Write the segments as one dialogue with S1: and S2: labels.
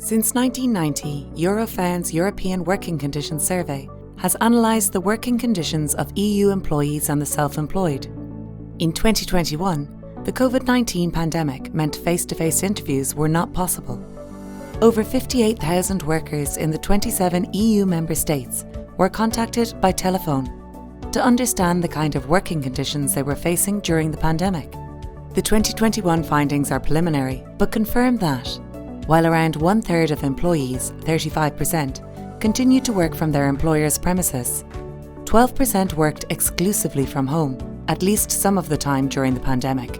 S1: Since 1990, Eurofound's European Working Conditions Survey has analysed the working conditions of EU employees and the self-employed. In 2021, the COVID-19 pandemic meant face-to-face interviews were not possible. Over 58,000 workers in the 27 EU member states were contacted by telephone to understand the kind of working conditions they were facing during the pandemic. The 2021 findings are preliminary, but confirm that, while around one-third of employees, 35%, continued to work from their employer's premises, 12% worked exclusively from home, at least some of the time during the pandemic,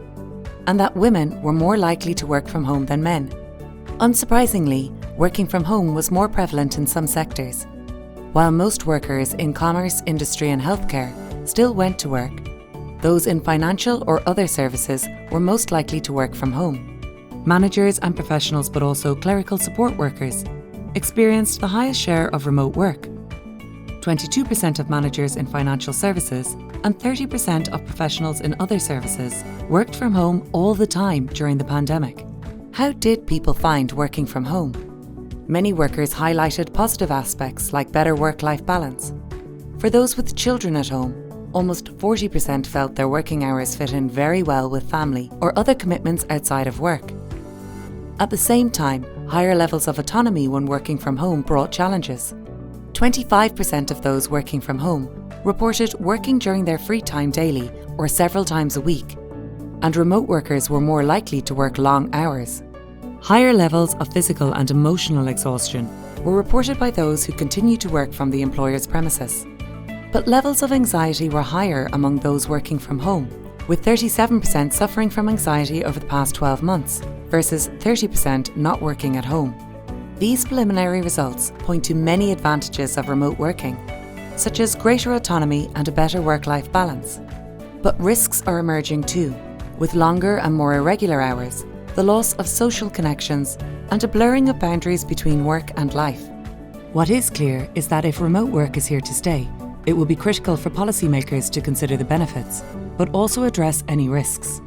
S1: and that women were more likely to work from home than men. Unsurprisingly, working from home was more prevalent in some sectors. While most workers in commerce, industry and healthcare still went to work, those in financial or other services were most likely to work from home. Managers and professionals, but also clerical support workers, experienced the highest share of remote work. 22% of managers in financial services and 30% of professionals in other services worked from home all the time during the pandemic. How did people find working from home? Many workers highlighted positive aspects like better work-life balance. For those with children at home, almost 40% felt their working hours fit in very well with family or other commitments outside of work. At the same time, higher levels of autonomy when working from home brought challenges. 25% of those working from home reported working during their free time daily or several times a week, and remote workers were more likely to work long hours. Higher levels of physical and emotional exhaustion were reported by those who continued to work from the employer's premises. But levels of anxiety were higher among those working from home, with 37% suffering from anxiety over the past 12 months, versus 30% not working at home. These preliminary results point to many advantages of remote working, such as greater autonomy and a better work-life balance. But risks are emerging too, with longer and more irregular hours, the loss of social connections, and a blurring of boundaries between work and life. What is clear is that if remote work is here to stay, it will be critical for policymakers to consider the benefits, but also address any risks.